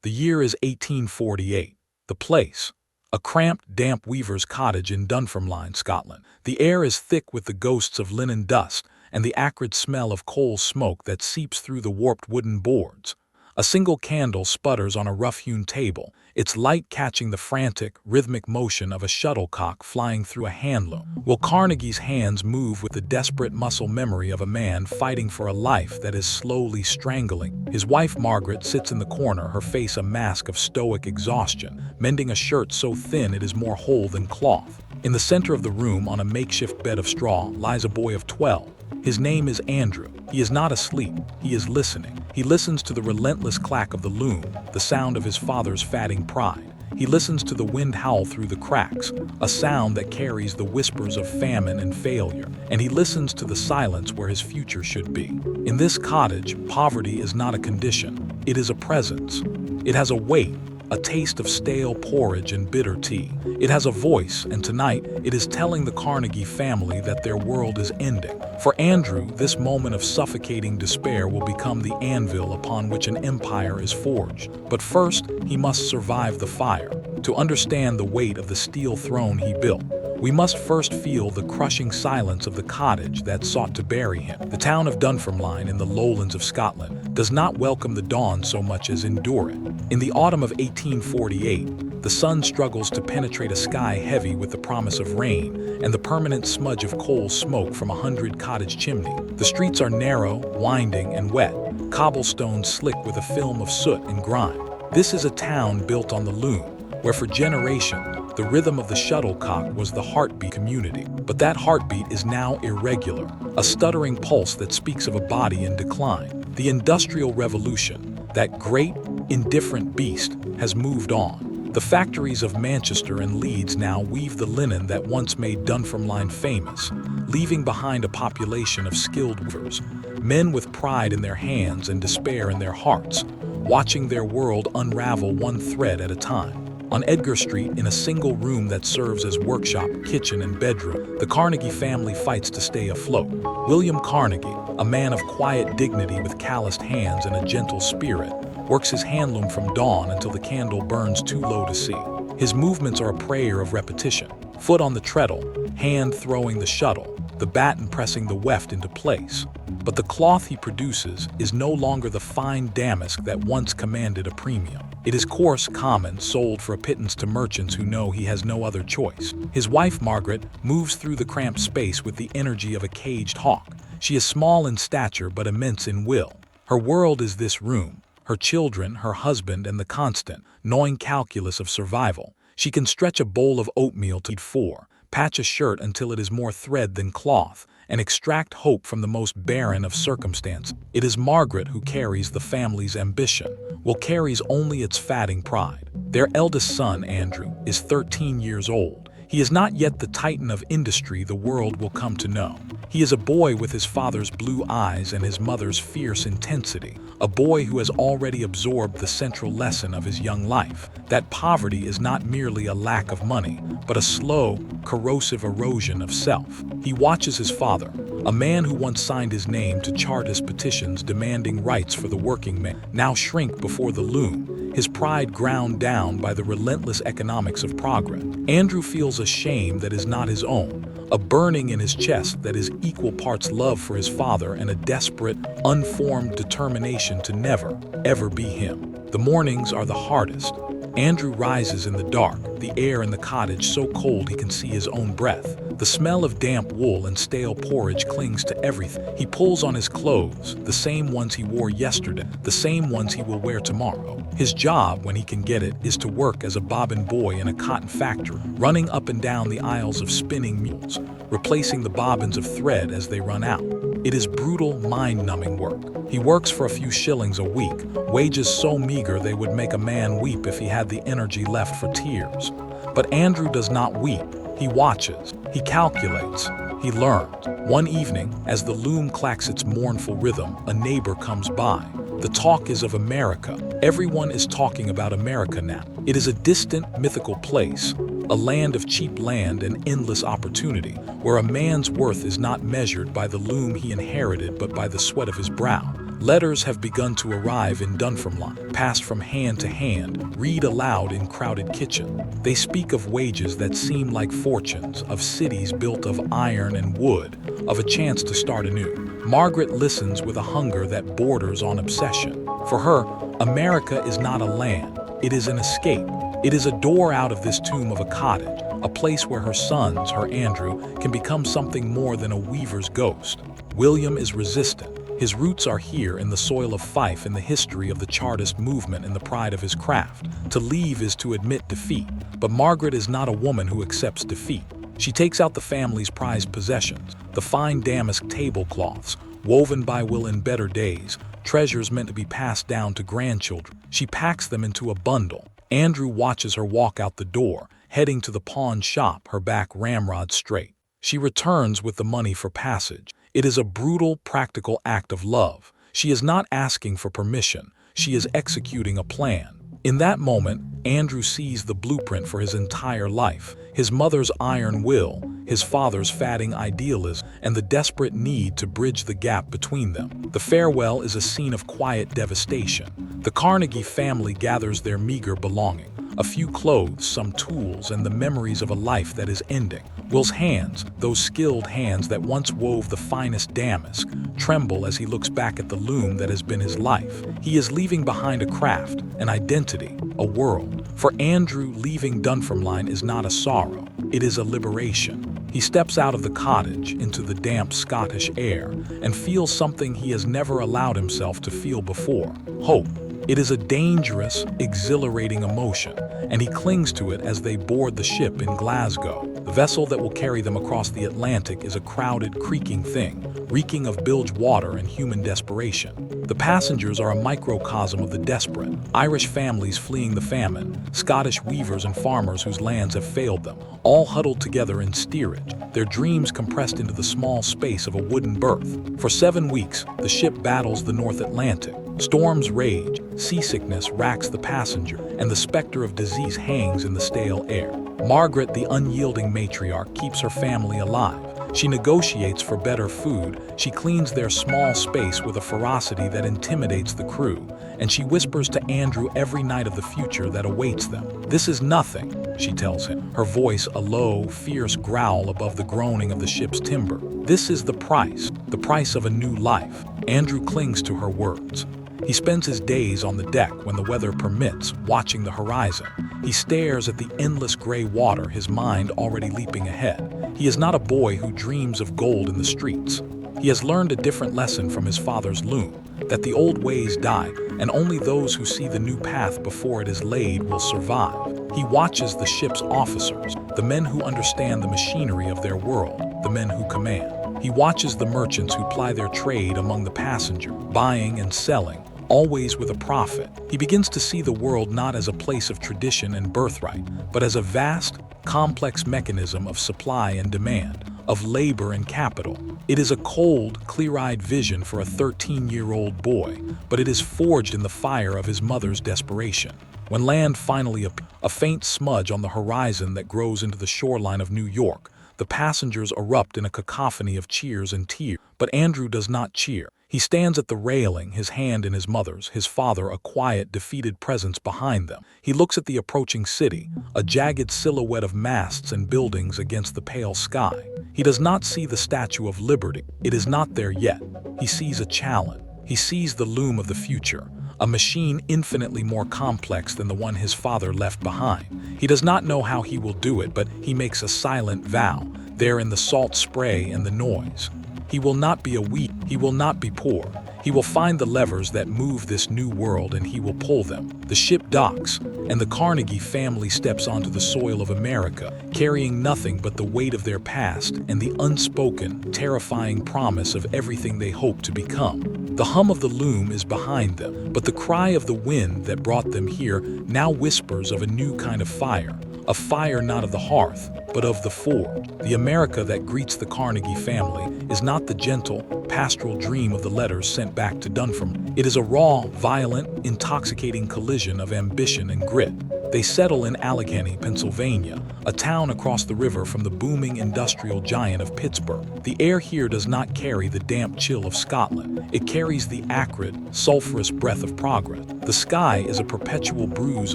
The year is 1848. The place, a cramped, damp weaver's cottage in Dunfermline, Scotland. The air is thick with the ghosts of linen dust and the acrid smell of coal smoke that seeps through the warped wooden boards. A single candle sputters on a rough-hewn table, its light catching the frantic, rhythmic motion of a shuttlecock flying through a handloom. Will Carnegie's hands move with the desperate muscle memory of a man fighting for a life that is slowly strangling? His wife Margaret sits in the corner, her face a mask of stoic exhaustion, mending a shirt so thin it is more whole than cloth. In the center of the room, on a makeshift bed of straw, lies a boy of 12. His name is Andrew. He is not asleep. He is listening. He listens to the relentless clack of the loom, the sound of his father's fatting pride. He listens to the wind howl through the cracks, a sound that carries the whispers of famine and failure. And he listens to the silence where his future should be. In this cottage, poverty is not a condition. It is a presence. It has a weight, a taste of stale porridge and bitter tea. It has a voice, and tonight it is telling the Carnegie family that their world is ending. For Andrew, this moment of suffocating despair will become the anvil upon which an empire is forged. But first, he must survive the fire. To understand the weight of the steel throne he built, we must first feel the crushing silence of the cottage that sought to bury him. The town of Dunfermline in the lowlands of Scotland does not welcome the dawn so much as endure it. In the autumn of 1848, the sun struggles to penetrate a sky heavy with the promise of rain and the permanent smudge of coal smoke from 100 cottage chimneys. The streets are narrow, winding, and wet, cobblestones slick with a film of soot and grime. This is a town built on the loom, where for generations, the rhythm of the shuttlecock was the heartbeat community. But that heartbeat is now irregular, a stuttering pulse that speaks of a body in decline. The Industrial Revolution, that great, indifferent beast, has moved on. The factories of Manchester and Leeds now weave the linen that once made Dunfermline famous, leaving behind a population of skilled weavers, men with pride in their hands and despair in their hearts, watching their world unravel one thread at a time. On Edgar Street, in a single room that serves as workshop, kitchen, and bedroom, the Carnegie family fights to stay afloat. William Carnegie, a man of quiet dignity with calloused hands and a gentle spirit, works his handloom from dawn until the candle burns too low to see. His movements are a prayer of repetition. Foot on the treadle, hand throwing the shuttle, the batten pressing the weft into place. But the cloth he produces is no longer the fine damask that once commanded a premium. It is coarse, common, sold for a pittance to merchants who know he has no other choice. His wife, Margaret, moves through the cramped space with the energy of a caged hawk. She is small in stature but immense in will. Her world is this room, her children, her husband, and the constant, gnawing calculus of survival. She can stretch a bowl of oatmeal to eat 4, patch a shirt until it is more thread than cloth, and extract hope from the most barren of circumstance. It is Margaret who carries the family's ambition, while carries only its fatting pride. Their eldest son, Andrew, is 13 years old. He is not yet the titan of industry the world will come to know. He is a boy with his father's blue eyes and his mother's fierce intensity, a boy who has already absorbed the central lesson of his young life, that poverty is not merely a lack of money, but a slow, corrosive erosion of self. He watches his father, a man who once signed his name to Chartist petitions demanding rights for the working man, now shrink before the loom, his pride ground down by the relentless economics of progress. Andrew feels a shame that is not his own, a burning in his chest that is equal parts love for his father and a desperate, unformed determination to never, ever be him. The mornings are the hardest. Andrew rises in the dark, the air in the cottage so cold he can see his own breath. The smell of damp wool and stale porridge clings to everything. He pulls on his clothes, the same ones he wore yesterday, the same ones he will wear tomorrow. His job, when he can get it, is to work as a bobbin boy in a cotton factory, running up and down the aisles of spinning mules, replacing the bobbins of thread as they run out. It is brutal, mind-numbing work. He works for a few shillings a week, wages so meager they would make a man weep if he had the energy left for tears. But Andrew does not weep. He watches, he calculates, he learns. One evening, as the loom clacks its mournful rhythm, a neighbor comes by. The talk is of America. Everyone is talking about America now. It is a distant, mythical place, a land of cheap land and endless opportunity, where a man's worth is not measured by the loom he inherited but by the sweat of his brow. Letters have begun to arrive in Dunfermline, passed from hand to hand, read aloud in crowded kitchen. They speak of wages that seem like fortunes, of cities built of iron and wood, of a chance to start anew. Margaret listens with a hunger that borders on obsession. For her, America is not a land, it is an escape. It is a door out of this tomb of a cottage, a place where her sons, her Andrew, can become something more than a weaver's ghost. William is resistant. His roots are here in the soil of Fife, in the history of the Chartist movement, in the pride of his craft. To leave is to admit defeat, but Margaret is not a woman who accepts defeat. She takes out the family's prized possessions, the fine damask tablecloths, woven by Will in better days, treasures meant to be passed down to grandchildren. She packs them into a bundle. Andrew watches her walk out the door, heading to the pawn shop, her back ramrod straight. She returns with the money for passage. It is a brutal, practical act of love. She is not asking for permission. She is executing a plan. In that moment, Andrew sees the blueprint for his entire life. His mother's iron will, his father's fatting idealism, and the desperate need to bridge the gap between them. The farewell is a scene of quiet devastation. The Carnegie family gathers their meager belongings. A few clothes, some tools, and the memories of a life that is ending. Will's hands, those skilled hands that once wove the finest damask, tremble as he looks back at the loom that has been his life. He is leaving behind a craft, an identity, a world. For Andrew, leaving Dunfermline is not a sorrow, it is a liberation. He steps out of the cottage into the damp Scottish air and feels something he has never allowed himself to feel before: hope. It is a dangerous, exhilarating emotion, and he clings to it as they board the ship in Glasgow. The vessel that will carry them across the Atlantic is a crowded, creaking thing, reeking of bilge water and human desperation. The passengers are a microcosm of the desperate: Irish families fleeing the famine, Scottish weavers and farmers whose lands have failed them, all huddled together in steerage, their dreams compressed into the small space of a wooden berth. For 7 weeks, the ship battles the North Atlantic. Storms rage, seasickness racks the passenger, and the specter of disease hangs in the stale air. Margaret, the unyielding matriarch, keeps her family alive. She negotiates for better food, she cleans their small space with a ferocity that intimidates the crew, and she whispers to Andrew every night of the future that awaits them. "This is nothing," she tells him, her voice a low, fierce growl above the groaning of the ship's timber. "This is the price of a new life." Andrew clings to her words. He spends his days on the deck when the weather permits, watching the horizon. He stares at the endless gray water, his mind already leaping ahead. He is not a boy who dreams of gold in the streets. He has learned a different lesson from his father's loom, that the old ways die, and only those who see the new path before it is laid will survive. He watches the ship's officers, the men who understand the machinery of their world, the men who command. He watches the merchants who ply their trade among the passengers, buying and selling, always with a profit. He begins to see the world not as a place of tradition and birthright, but as a vast, complex mechanism of supply and demand, of labor and capital. It is a cold, clear-eyed vision for a 13-year-old boy, but it is forged in the fire of his mother's desperation. When land finally appears, a faint smudge on the horizon that grows into the shoreline of New York, the passengers erupt in a cacophony of cheers and tears. But Andrew does not cheer. He stands at the railing, his hand in his mother's, his father a quiet, defeated presence behind them. He looks at the approaching city, a jagged silhouette of masts and buildings against the pale sky. He does not see the Statue of Liberty. It is not there yet. He sees a challenge. He sees the loom of the future, a machine infinitely more complex than the one his father left behind. He does not know how he will do it, but he makes a silent vow, there in the salt spray and the noise. He will not be a weak, he will not be poor. He will find the levers that move this new world and he will pull them. The ship docks, and the Carnegie family steps onto the soil of America, carrying nothing but the weight of their past and the unspoken, terrifying promise of everything they hope to become. The hum of the loom is behind them, but the cry of the wind that brought them here now whispers of a new kind of fire. A fire not of the hearth, but of the four. The America that greets the Carnegie family is not the gentle, pastoral dream of the letters sent back to Dunfermline. It is a raw, violent, intoxicating collision of ambition and grit. They settle in Allegheny, Pennsylvania, a town across the river from the booming industrial giant of Pittsburgh. The air here does not carry the damp chill of Scotland. It carries the acrid, sulphurous breath of progress. The sky is a perpetual bruise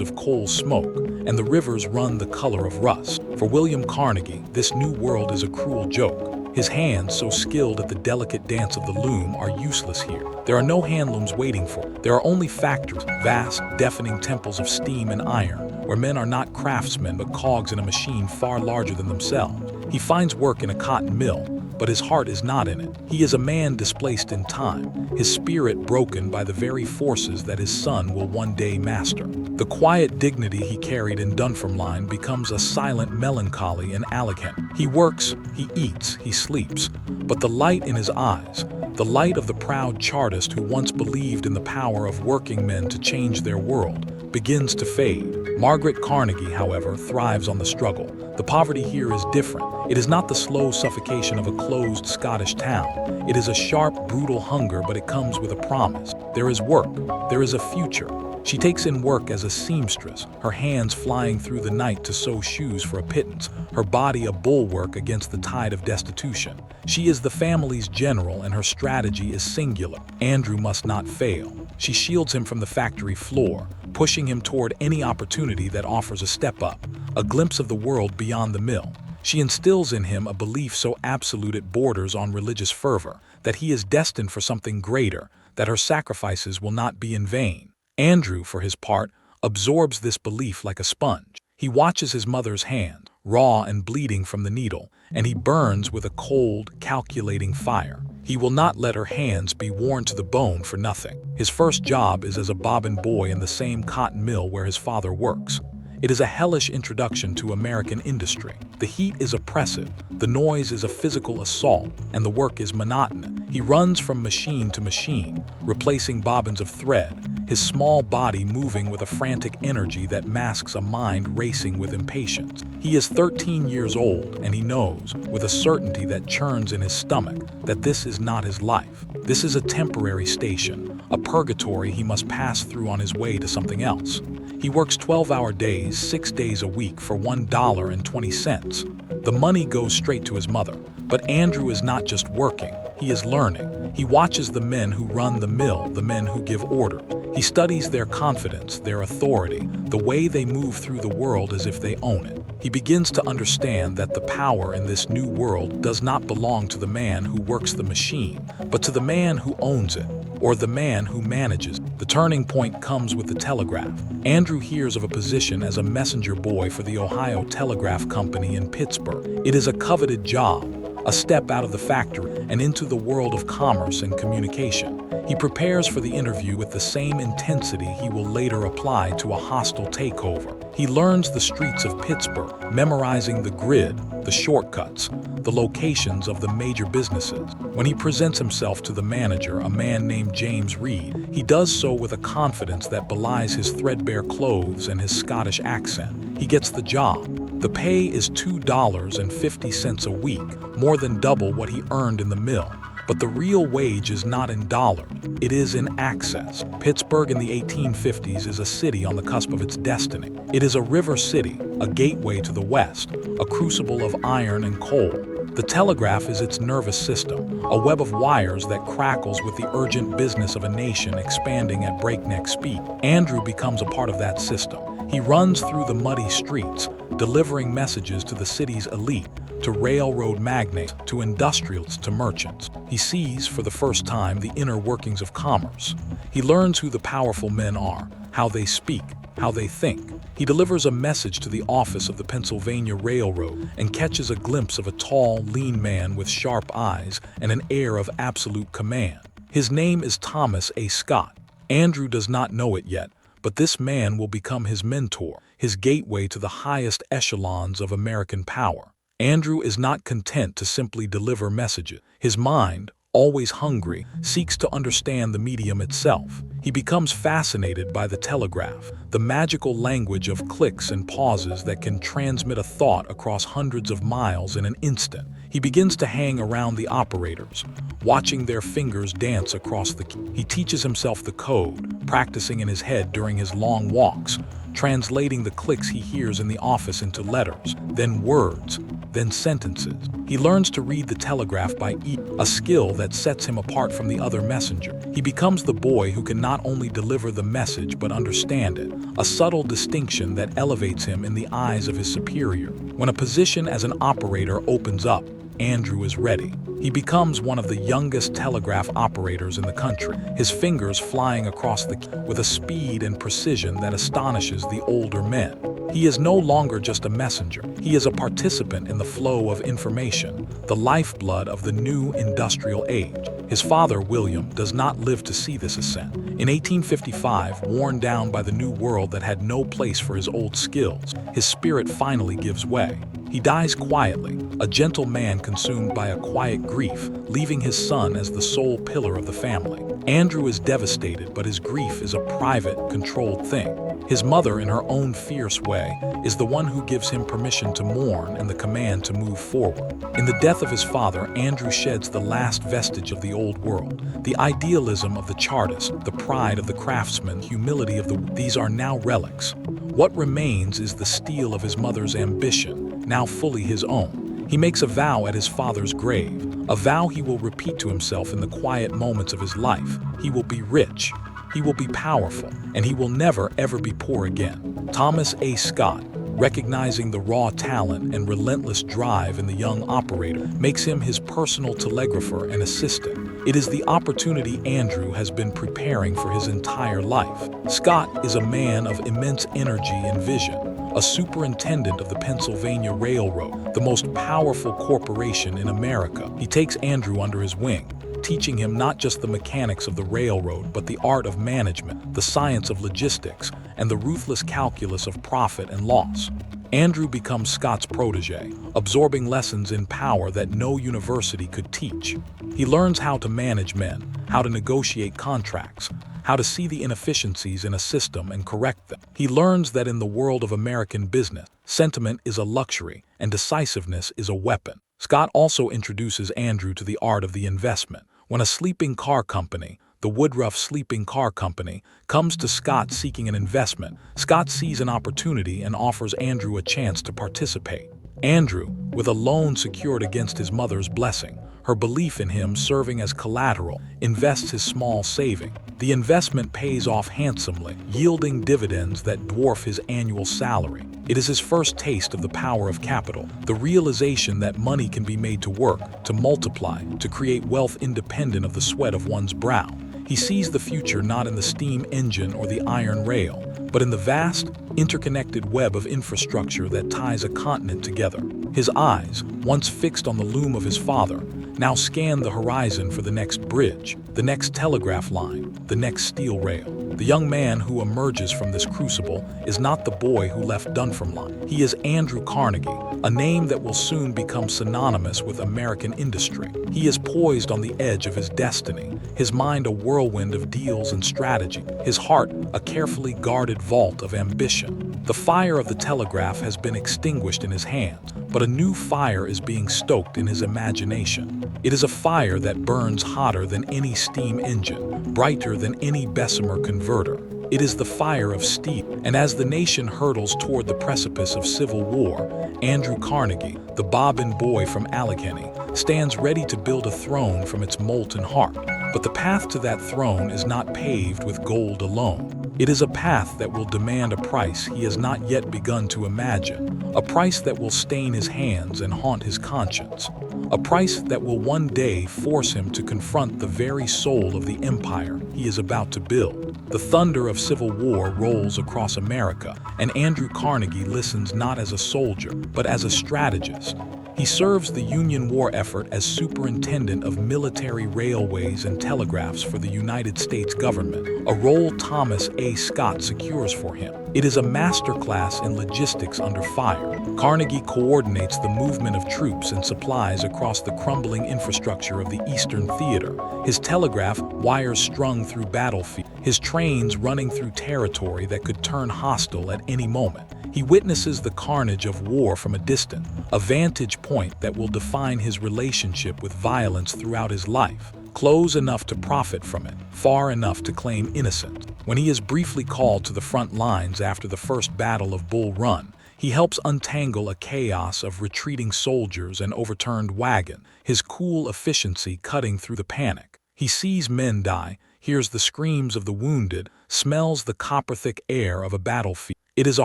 of coal smoke, and the rivers run the color of rust. For William Carnegie, this new world is a cruel joke. His hands, so skilled at the delicate dance of the loom, are useless here. There are no handlooms waiting for him. There are only factories, vast, deafening temples of steam and iron, where men are not craftsmen but cogs in a machine far larger than themselves. He finds work in a cotton mill, but his heart is not in it. He is a man displaced in time, his spirit broken by the very forces that his son will one day master. The quiet dignity he carried in Dunfermline becomes a silent melancholy in Allegheny. He works, he eats, he sleeps, but the light in his eyes, the light of the proud Chartist who once believed in the power of working men to change their world, begins to fade. Margaret Carnegie, however, thrives on the struggle. The poverty here is different. It is not the slow suffocation of a closed Scottish town. It is a sharp, brutal hunger, but it comes with a promise. There is work. There is a future. She takes in work as a seamstress, her hands flying through the night to sew shoes for a pittance, her body a bulwark against the tide of destitution. She is the family's general, and her strategy is singular. Andrew must not fail. She shields him from the factory floor, pushing him toward any opportunity that offers a step up, a glimpse of the world beyond the mill. She instills in him a belief so absolute it borders on religious fervor, that he is destined for something greater, that her sacrifices will not be in vain. Andrew, for his part, absorbs this belief like a sponge. He watches his mother's hand, raw and bleeding from the needle, and he burns with a cold, calculating fire. He will not let her hands be worn to the bone for nothing. His first job is as a bobbin boy in the same cotton mill where his father works. It is a hellish introduction to American industry. The heat is oppressive, the noise is a physical assault, and the work is monotonous. He runs from machine to machine, replacing bobbins of thread, his small body moving with a frantic energy that masks a mind racing with impatience. He is 13 years old, and he knows, with a certainty that churns in his stomach, that this is not his life. This is a temporary station, a purgatory he must pass through on his way to something else. He works 12-hour days, 6 days a week for $1.20. The money goes straight to his mother. But Andrew is not just working, he is learning. He watches the men who run the mill, the men who give orders. He studies their confidence, their authority, the way they move through the world as if they own it. He begins to understand that the power in this new world does not belong to the man who works the machine, but to the man who owns it, or the man who manages. The turning point comes with the telegraph. Andrew hears of a position as a messenger boy for the Ohio Telegraph Company in Pittsburgh. It is a coveted job, a step out of the factory and into the world of commerce and communication. He prepares for the interview with the same intensity he will later apply to a hostile takeover. He learns the streets of Pittsburgh, memorizing the grid, the shortcuts, the locations of the major businesses. When he presents himself to the manager, a man named James Reed, he does so with a confidence that belies his threadbare clothes and his Scottish accent. He gets the job. The pay is $2.50 a week, more than double what he earned in the mill. But the real wage is not in dollars, it is in access. Pittsburgh in the 1850s is a city on the cusp of its destiny. It is a river city, a gateway to the west, a crucible of iron and coal. The telegraph is its nervous system, a web of wires that crackles with the urgent business of a nation expanding at breakneck speed. Andrew becomes a part of that system. He runs through the muddy streets, delivering messages to the city's elite, to railroad magnates, to industrialists, to merchants. He sees, for the first time, the inner workings of commerce. He learns who the powerful men are, how they speak, how they think. He delivers a message to the office of the Pennsylvania Railroad and catches a glimpse of a tall, lean man with sharp eyes and an air of absolute command. His name is Thomas A. Scott. Andrew does not know it yet, but this man will become his mentor, his gateway to the highest echelons of American power. Andrew is not content to simply deliver messages. His mind, always hungry, seeks to understand the medium itself. He becomes fascinated by the telegraph, the magical language of clicks and pauses that can transmit a thought across hundreds of miles in an instant. He begins to hang around the operators, watching their fingers dance across the key. He teaches himself the code, practicing in his head during his long walks, translating the clicks he hears in the office into letters, then words, then sentences. He learns to read the telegraph by ear, a skill that sets him apart from the other messenger. He becomes the boy who can not only deliver the message but understand it, a subtle distinction that elevates him in the eyes of his superior. When a position as an operator opens up, Andrew is ready. He becomes one of the youngest telegraph operators in the country, his fingers flying across the key with a speed and precision that astonishes the older men. He is no longer just a messenger. He is a participant in the flow of information, the lifeblood of the new industrial age. His father, William, does not live to see this ascent. In 1855, worn down by the new world that had no place for his old skills, his spirit finally gives way. He dies quietly, a gentle man consumed by a quiet grief, leaving his son as the sole pillar of the family. Andrew is devastated, but his grief is a private, controlled thing. His mother, in her own fierce way, is the one who gives him permission to mourn and the command to move forward. In the death of his father, Andrew sheds the last vestige of the old world. The idealism of the chartist, the pride of the craftsman, humility of the... These are now relics. What remains is the steel of his mother's ambition, now fully his own. He makes a vow at his father's grave, a vow he will repeat to himself in the quiet moments of his life. He will be rich, he will be powerful, and he will never ever be poor again. Thomas A. Scott, recognizing the raw talent and relentless drive in the young operator, makes him his personal telegrapher and assistant. It is the opportunity Andrew has been preparing for his entire life. Scott is a man of immense energy and vision, a superintendent of the Pennsylvania Railroad, the most powerful corporation in America. He takes Andrew under his wing, teaching him not just the mechanics of the railroad, but the art of management, the science of logistics, and the ruthless calculus of profit and loss. Andrew becomes Scott's protege, absorbing lessons in power that no university could teach. He learns how to manage men, how to negotiate contracts, how to see the inefficiencies in a system and correct them. He learns that in the world of American business, sentiment is a luxury and decisiveness is a weapon. Scott also introduces Andrew to the art of the investment. When a sleeping car company, the Woodruff Sleeping Car Company, comes to Scott seeking an investment, Scott sees an opportunity and offers Andrew a chance to participate. Andrew, with a loan secured against his mother's blessing, her belief in him serving as collateral, invests his small saving. The investment pays off handsomely, yielding dividends that dwarf his annual salary. It is his first taste of the power of capital, the realization that money can be made to work, to multiply, to create wealth independent of the sweat of one's brow. He sees the future not in the steam engine or the iron rail, but in the vast, interconnected web of infrastructure that ties a continent together. His eyes, once fixed on the loom of his father, now scan the horizon for the next bridge, the next telegraph line, the next steel rail. The young man who emerges from this crucible is not the boy who left Dunfermline. He is Andrew Carnegie, a name that will soon become synonymous with American industry. He is poised on the edge of his destiny, his mind a whirlwind of deals and strategy, his heart a carefully guarded vault of ambition. The fire of the telegraph has been extinguished in his hands, but a new fire is being stoked in his imagination. It is a fire that burns hotter than any steam engine, brighter than any Bessemer converter. It is the fire of steel. And as the nation hurtles toward the precipice of civil war, Andrew Carnegie, the bobbin boy from Allegheny, stands ready to build a throne from its molten heart. But the path to that throne is not paved with gold alone. It is a path that will demand a price he has not yet begun to imagine, a price that will stain his hands and haunt his conscience, a price that will one day force him to confront the very soul of the empire he is about to build. The thunder of civil war rolls across America, and Andrew Carnegie listens not as a soldier, but as a strategist. He serves the Union war effort as superintendent of military railways and telegraphs for the United States government, a role Thomas A. Scott secures for him. It is a masterclass in logistics under fire. Carnegie coordinates the movement of troops and supplies across the crumbling infrastructure of the Eastern Theater, his telegraph wires strung through battlefields, his trains running through territory that could turn hostile at any moment. He witnesses the carnage of war from a distance, a vantage point that will define his relationship with violence throughout his life. Close enough to profit from it, far enough to claim innocence. When he is briefly called to the front lines after the First Battle of Bull Run, he helps untangle a chaos of retreating soldiers and overturned wagon, his cool efficiency cutting through the panic. He sees men die, hears the screams of the wounded, smells the copper-thick air of a battlefield. It is a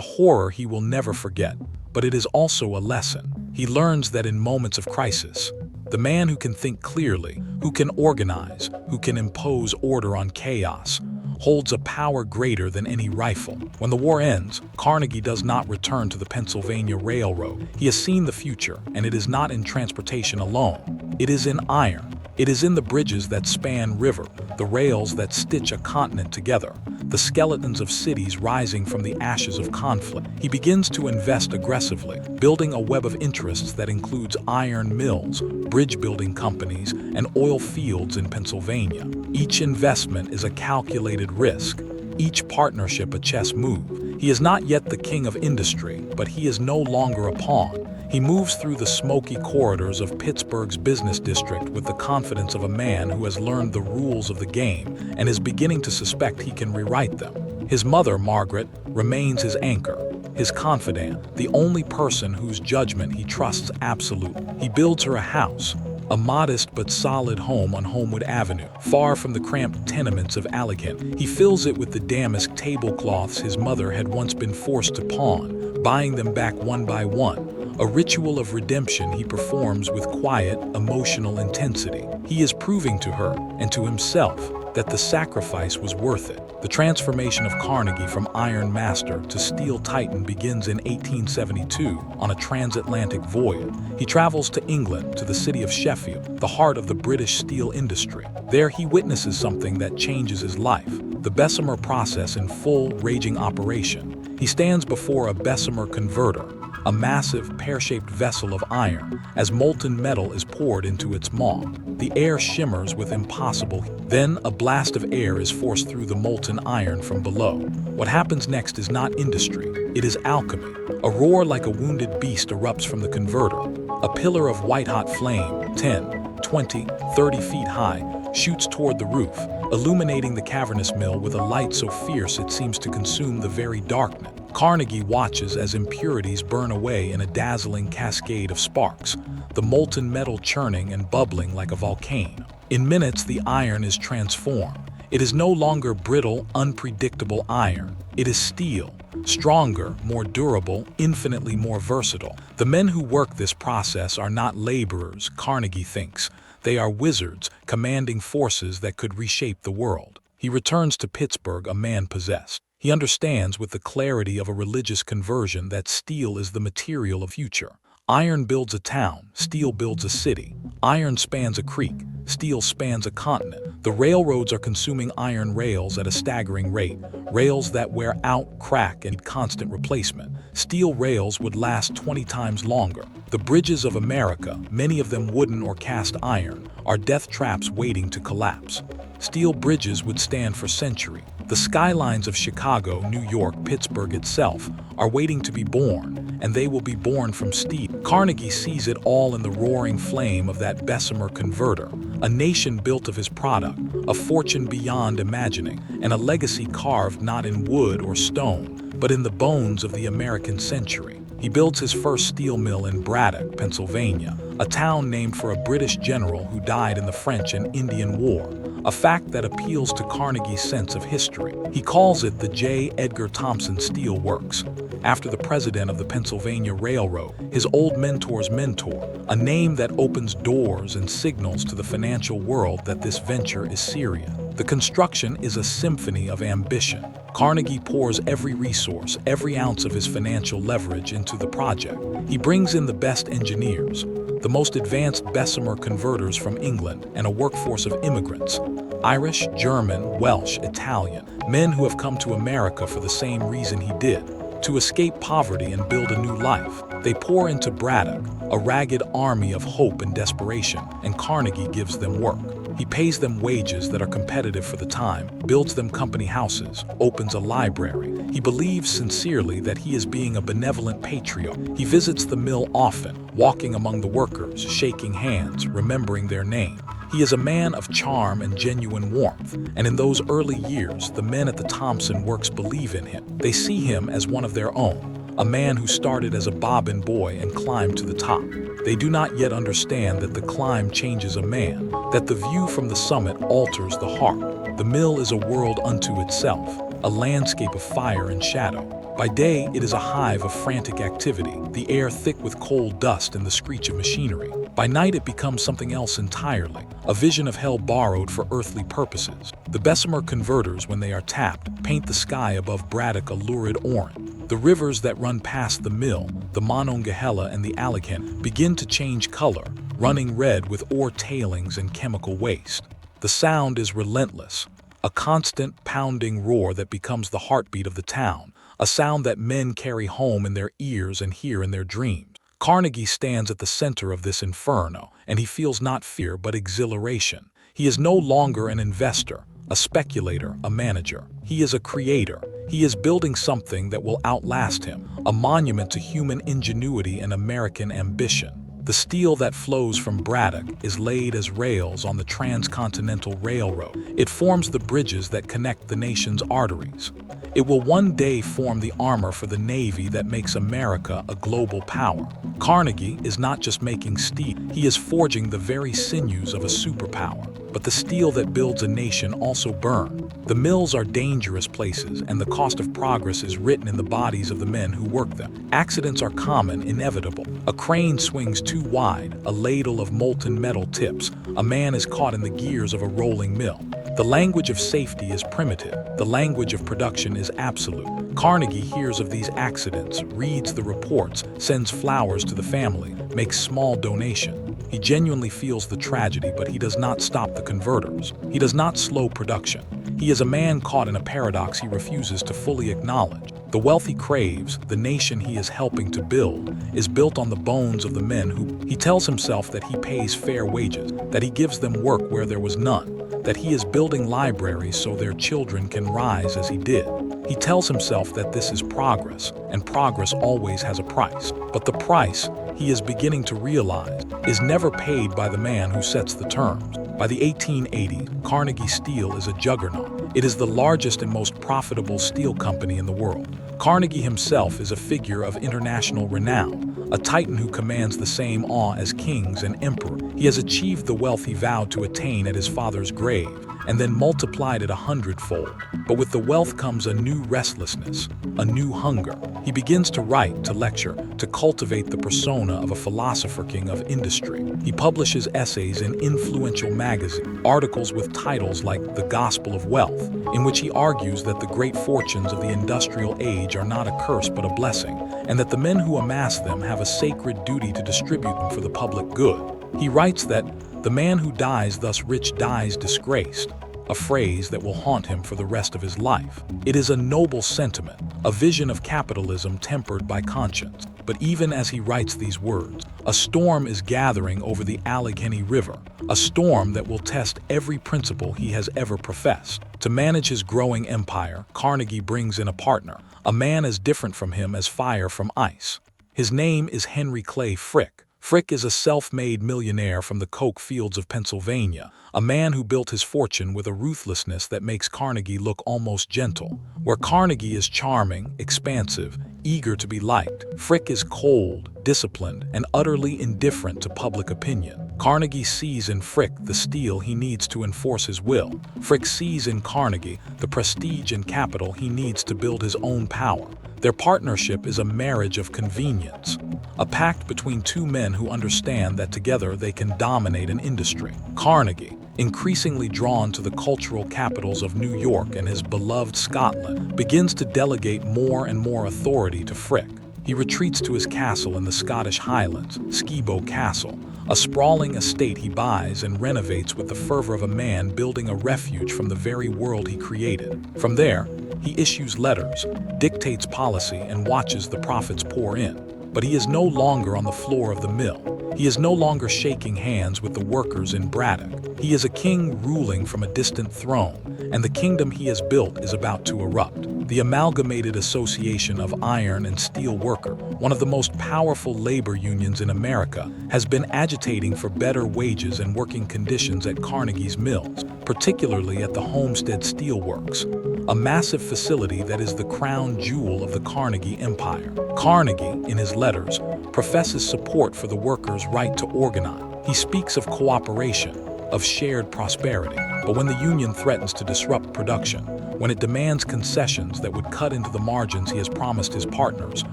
horror he will never forget, but it is also a lesson. He learns that in moments of crisis, the man who can think clearly, who can organize, who can impose order on chaos, holds a power greater than any rifle. When the war ends, Carnegie does not return to the Pennsylvania Railroad. He has seen the future, and it is not in transportation alone. It is in iron. It is in the bridges that span river, the rails that stitch a continent together, the skeletons of cities rising from the ashes of conflict. He begins to invest aggressively, building a web of interests that includes iron mills, bridge-building companies, and oil fields in Pennsylvania. Each investment is a calculated risk, each partnership a chess move. He is not yet the king of industry, but he is no longer a pawn. He moves through the smoky corridors of Pittsburgh's business district with the confidence of a man who has learned the rules of the game and is beginning to suspect he can rewrite them. His mother, Margaret, remains his anchor, his confidant, the only person whose judgment he trusts absolutely. He builds her a house, a modest but solid home on Homewood Avenue, far from the cramped tenements of Allegheny. He fills it with the damask tablecloths his mother had once been forced to pawn, buying them back one by one. A ritual of redemption he performs with quiet, emotional intensity. He is proving to her, and to himself, that the sacrifice was worth it. The transformation of Carnegie from Iron Master to Steel Titan begins in 1872 on a transatlantic voyage. He travels to England, to the city of Sheffield, the heart of the British steel industry. There he witnesses something that changes his life, the Bessemer process in full, raging operation. He stands before a Bessemer converter, a massive, pear-shaped vessel of iron, as molten metal is poured into its maw. The air shimmers with impossible heat. Then a blast of air is forced through the molten iron from below. What happens next is not industry, it is alchemy. A roar like a wounded beast erupts from the converter. A pillar of white-hot flame, 10, 20, 30 feet high, shoots toward the roof, illuminating the cavernous mill with a light so fierce it seems to consume the very darkness. Carnegie watches as impurities burn away in a dazzling cascade of sparks, the molten metal churning and bubbling like a volcano. In minutes, the iron is transformed. It is no longer brittle, unpredictable iron. It is steel, stronger, more durable, infinitely more versatile. The men who work this process are not laborers, Carnegie thinks. They are wizards, commanding forces that could reshape the world. He returns to Pittsburgh a man possessed. He understands with the clarity of a religious conversion that steel is the material of future. Iron builds a town, steel builds a city. Iron spans a creek, steel spans a continent. The railroads are consuming iron rails at a staggering rate, rails that wear out, crack, and need constant replacement. Steel rails would last 20 times longer. The bridges of America, many of them wooden or cast iron, are death traps waiting to collapse. Steel bridges would stand for centuries. The skylines of Chicago, New York, Pittsburgh itself are waiting to be born, and they will be born from steel. Carnegie sees it all in the roaring flame of that Bessemer converter, a nation built of his product, a fortune beyond imagining, and a legacy carved not in wood or stone, but in the bones of the American century. He builds his first steel mill in Braddock, Pennsylvania, a town named for a British general who died in the French and Indian War, a fact that appeals to Carnegie's sense of history. He calls it the J. Edgar Thomson Steel Works, after the president of the Pennsylvania Railroad, his old mentor's mentor, a name that opens doors and signals to the financial world that this venture is serious. The construction is a symphony of ambition. Carnegie pours every resource, every ounce of his financial leverage into the project. He brings in the best engineers, the most advanced Bessemer converters from England, and a workforce of immigrants. Irish, German, Welsh, Italian, men who have come to America for the same reason he did, to escape poverty and build a new life. They pour into Braddock, a ragged army of hope and desperation, and Carnegie gives them work. He pays them wages that are competitive for the time, builds them company houses, opens a library. He believes sincerely that he is being a benevolent patriot. He visits the mill often, walking among the workers, shaking hands, remembering their name. He is a man of charm and genuine warmth, and in those early years, the men at the Thompson Works believe in him. They see him as one of their own, a man who started as a bobbin boy and climbed to the top. They do not yet understand that the climb changes a man, that the view from the summit alters the heart. The mill is a world unto itself, a landscape of fire and shadow. By day, it is a hive of frantic activity, the air thick with coal dust and the screech of machinery. By night, it becomes something else entirely, a vision of hell borrowed for earthly purposes. The Bessemer converters, when they are tapped, paint the sky above Braddock a lurid orange. The rivers that run past the mill, the Monongahela and the Allegheny, begin to change color, running red with ore tailings and chemical waste. The sound is relentless, a constant pounding roar that becomes the heartbeat of the town, a sound that men carry home in their ears and hear in their dreams. Carnegie stands at the center of this inferno, and he feels not fear but exhilaration. He is no longer an investor, a speculator, a manager. He is a creator. He is building something that will outlast him, a monument to human ingenuity and American ambition. The steel that flows from Braddock is laid as rails on the transcontinental railroad. It forms the bridges that connect the nation's arteries. It will one day form the armor for the Navy that makes America a global power. Carnegie is not just making steel, he is forging the very sinews of a superpower. But the steel that builds a nation also burns. The mills are dangerous places, and the cost of progress is written in the bodies of the men who work them. Accidents are common, inevitable. A crane swings too wide, a ladle of molten metal tips, a man is caught in the gears of a rolling mill. The language of safety is primitive. The language of production is absolute. Carnegie hears of these accidents, reads the reports, sends flowers to the family, makes small donations. He genuinely feels the tragedy, but he does not stop the converters. He does not slow production. He is a man caught in a paradox he refuses to fully acknowledge. The wealth he craves, the nation he is helping to build, is built on the bones of the men who he tells himself that he pays fair wages, that he gives them work where there was none, that he is building libraries so their children can rise as he did. He tells himself that this is progress, and progress always has a price. But the price, he is beginning to realize, is never paid by the man who sets the terms. By the 1880s, Carnegie Steel is a juggernaut. It is the largest and most profitable steel company in the world. Carnegie himself is a figure of international renown, a titan who commands the same awe as kings and emperors. He has achieved the wealth he vowed to attain at his father's grave, and then multiplied it 100-fold. But with the wealth comes a new restlessness, a new hunger. He begins to write, to lecture, to cultivate the persona of a philosopher king of industry. He publishes essays in influential magazines, articles with titles like The Gospel of Wealth, in which he argues that the great fortunes of the industrial age are not a curse but a blessing, and that the men who amass them have a sacred duty to distribute them for the public good. He writes that the man who dies thus rich dies disgraced, a phrase that will haunt him for the rest of his life. It is a noble sentiment, a vision of capitalism tempered by conscience. But even as he writes these words, a storm is gathering over the Allegheny River, a storm that will test every principle he has ever professed. To manage his growing empire, Carnegie brings in a partner, a man as different from him as fire from ice. His name is Henry Clay Frick. Frick is a self-made millionaire from the coke fields of Pennsylvania, a man who built his fortune with a ruthlessness that makes Carnegie look almost gentle. Where Carnegie is charming, expansive, eager to be liked, Frick is cold, disciplined, and utterly indifferent to public opinion. Carnegie sees in Frick the steel he needs to enforce his will. Frick sees in Carnegie the prestige and capital he needs to build his own power. Their partnership is a marriage of convenience, a pact between two men who understand that together they can dominate an industry. Carnegie, increasingly drawn to the cultural capitals of New York and his beloved Scotland, begins to delegate more and more authority to Frick. He retreats to his castle in the Scottish Highlands, Skibo Castle, a sprawling estate he buys and renovates with the fervor of a man building a refuge from the very world he created. From there, he issues letters, dictates policy, and watches the profits pour in. But he is no longer on the floor of the mill. He is no longer shaking hands with the workers in Braddock. He is a king ruling from a distant throne, and the kingdom he has built is about to erupt. The Amalgamated Association of Iron and Steel Worker, one of the most powerful labor unions in America, has been agitating for better wages and working conditions at Carnegie's mills, particularly at the Homestead Steel Works, a massive facility that is the crown jewel of the Carnegie Empire. Carnegie, in his letters, professes support for the workers' right to organize. He speaks of cooperation, of shared prosperity. But when the union threatens to disrupt production, when it demands concessions that would cut into the margins he has promised his partners,